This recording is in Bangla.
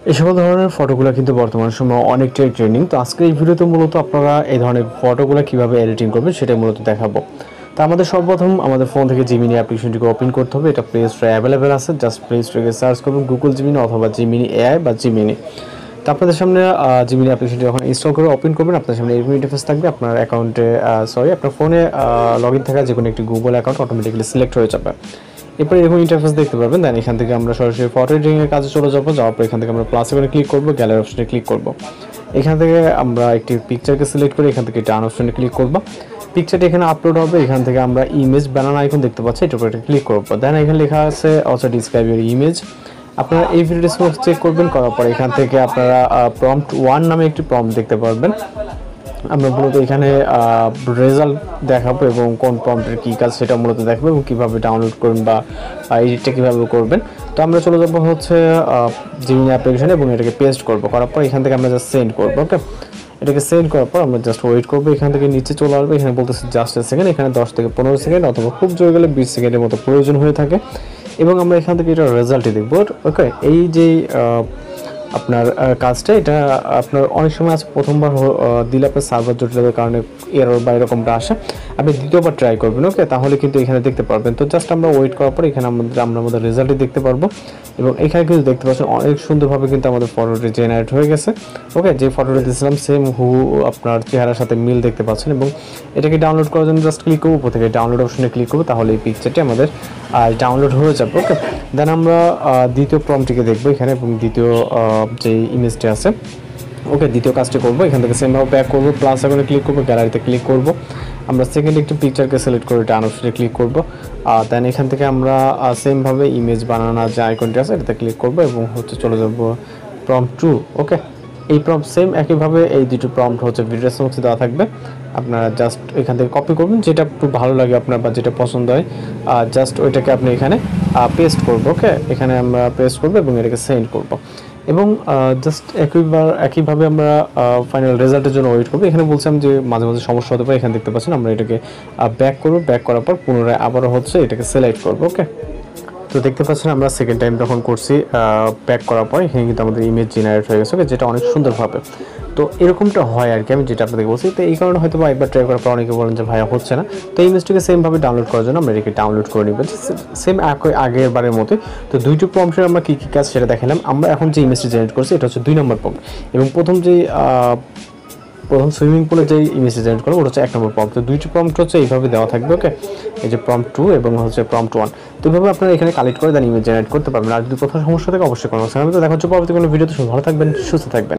এই সকল ধরনের ফটোগুলো কিন্তু বর্তমান সময়ে অনেকটাই ট্রেন্ডিং। তো আজকে এই ভিডিওতে মূলত আপনারা এই ধরনের ফটোগুলো কীভাবে এডিটিং করবেন সেটাই মূলত দেখাবো। তো আমাদের সর্বপ্রথম আমাদের ফোন থেকে জিমিনি অ্যাপ্লিকেশনটিকে ওপেন করতে হবে। এটা প্লে স্টোরে অ্যাভেলেবেল আছে, জাস্ট প্লে স্টোরে সার্চ করবেন গুগল জিমিনি অথবা জিমিনি এআই বা জিমিনি। তো আপনাদের সামনে জিমিনি অ্যাপ্লিকেশনটি যখন ইনস্টল করে ওপেন করবেন, আপনার সামনে এরকম ইন্টারফেস থাকবে। আপনার অ্যাকাউন্টে আপনার ফোনে লগ ইন থাকা যে কোনো একটি গুগল অ্যাকাউন্ট অটোমেটিক্যালি সিলেক্ট হয়ে যাবে। এরপরে এরকম ইন্টারফেস দেখতে পারবেন। দেন এখান থেকে আমরা সরাসরি ফটো এডিটিংয়ের কাজে চলে যাবো। যাওয়ার পর এখান থেকে আমরা প্লাস আইকনে ক্লিক করবো, গ্যালারি অপশনে ক্লিক করব। এখান থেকে আমরা একটি পিকচারকে সিলেক্ট করে এখান থেকে ডান অপশনে ক্লিক করব। পিকচারটি এখানে আপলোড হবে। এখান থেকে আমরা ইমেজ বানানো আইকন দেখতে পাচ্ছি, এটার উপরে ক্লিক করবো। দেন এখানে লেখা আছে অলসো ডিসক্রাইব ইউর ইমেজ। আপনারা এই ভিডিওটি চেক করবেন, করার পর এখান থেকে আপনারা প্রম্পট 1 নামে একটি প্রম্পট দেখতে পারবেন। আমরা মূলত এখানে রেজাল্ট দেখাবো এবং কোন প্রম্পটের কী কাজ সেটা মূলত দেখাবো এবং কীভাবে ডাউনলোড করবেন বা এডিটটা কীভাবে করবেন। তো আমরা চলে যাবো হচ্ছে জিমিনি অ্যাপ্লিকেশনে এবং এটাকে পেস্ট করবো। করার পর এখান থেকে আমরা জাস্ট সেন্ড করবো। ওকে, এটাকে সেন্ড করার পর আমরা জাস্ট ওয়েট করবো। এখান থেকে নিচে চলে আসবে, এখানে বলতেছে জাস্ট এ সেকেন্ড। এখানে 10 থেকে 15 সেকেন্ড অথবা খুব জোরে গেলে 20 সেকেন্ডের মতো প্রয়োজন হয়ে থাকে এবং আমরা এখান থেকে এটার রেজাল্টই দেখবো। ওকে, এই যে আপনার কাজটা, এটা আপনার অনেক সময় আছে প্রথমবার দিলে আপনার সার্ভার জটিলতার কারণে এরর বা এরকমটা আসে, আপনি দ্বিতীয়বার ট্রাই করবেন। ওকে, তাহলে কিন্তু এখানে দেখতে পারবেন। তো জাস্ট আমরা ওয়েট করার পর এখানে আমরা আমাদের রেজাল্টই দেখতে পারবো এবং এখানে কিন্তু দেখতে পাচ্ছেন অনেক সুন্দরভাবে কিন্তু আমাদের ফটোটি জেনারেট হয়ে গেছে। ওকে, যে ফটোটা দিয়েছিলাম সেম হু আপনার চেহারার সাথে মিল দেখতে পাচ্ছেন এবং এটাকে ডাউনলোড করার জন্য জাস্ট ক্লিক করবো, উপর থেকে ডাউনলোড অপশনে ক্লিক করবো, তাহলে এই পিকচারটি আমাদের ডাউনলোড হয়ে যাবে। ওকে, দেন আমরা দ্বিতীয় প্রম্পটটিকে দেখবো এখানে এবং দ্বিতীয় যে ইমেজটি আছে। ওকে, দ্বিতীয় কাজটি করবো। এখান থেকে সেমভাবে ব্যাক করবো, প্লাস আইকনে ক্লিক করবো, গ্যালারিতে ক্লিক করবো। আমরা সেকেন্ড একটি পিকচারকে সিলেক্ট করে ডান অপশনে ক্লিক করবো। দেন এখান থেকে আমরা সেমভাবে ইমেজ বানানোর যে আইকনটি আছে এটাতে ক্লিক করবো এবং হচ্ছে চলে যাবো প্রম্পট 2। ওকে, এই প্রম্পট সেম একইভাবে এই দুটো প্রম্পট হচ্ছে ভিডিও ডেসক্রিপশনে দেওয়া থাকবে। আপনারা জাস্ট এখান থেকে কপি করবেন, যেটা একটু ভালো লাগে আপনার বা যেটা পছন্দ হয়, জাস্ট ওইটাকে আপনি এখানে পেস্ট করবো। ওকে, এখানে আমরা পেস্ট করবো এবং এটাকে সেন্ড করবো এবং জাস্ট একইভাবে আমরা ফাইনাল রেজাল্টের জন্য ওয়েট করবো। এখানে বলছিলাম যে মাঝে মাঝে সমস্যা হতে পারে, এখানে দেখতে পাচ্ছেন। আমরা এটাকে ব্যাক করবো, ব্যাক করার পর পুনরায় আবারও হচ্ছে এটাকে সিলেক্ট করবো। ওকে, তো দেখতে পাচ্ছেন আমরা সেকেন্ড টাইম যখন করছি ব্যাক করার পর এখানে কিন্তু আমাদের ইমেজ জেনারেট হয়ে গেছে। ওকে, যেটা অনেক সুন্দরভাবে। তো এরকমটা হয় আর কি, আমি যেটা আপনাদেরকে বলছি। তো এই কারণে হয়তো বা একবার ট্রাই করার পর অনেকে বলেন যে ভাইয়া হচ্ছে না। তো এই ইমেজটিকে সেমভাবে ডাউনলোড করার জন্য আমরা এটাকে ডাউনলোড করে নেবেন সেম আগের বারের মতো। তো দুইটি প্রম্পটের আমরা কী কী কাজ সেটা দেখালাম। আমরা এখন যে ইমেজটি জেনারেট করছি এটা হচ্ছে 2 নম্বর প্রম্পট এবং প্রথম সুইমিং পুলে যে ইমেজটি জেনারেট করবো ওটা হচ্ছে 1 নম্বর প্রম্পট। তো দুইটি প্রম্পট হচ্ছে এইভাবে দেওয়া থাকবে। ওকে, এই যে প্রম্পট 2 এবং হচ্ছে প্রম্পট 1। তো এইভাবে আপনারা এখানে কালেক্ট করে দেন ইমেজ জেনারেট করতে পারবেন। আর যদি কোথাও সমস্যা থাকে অবশ্যই কোনো দেখা হচ্ছে পরবর্তী কোনো ভিডিওতে। ভালো থাকবেন, সুস্থ থাকবেন।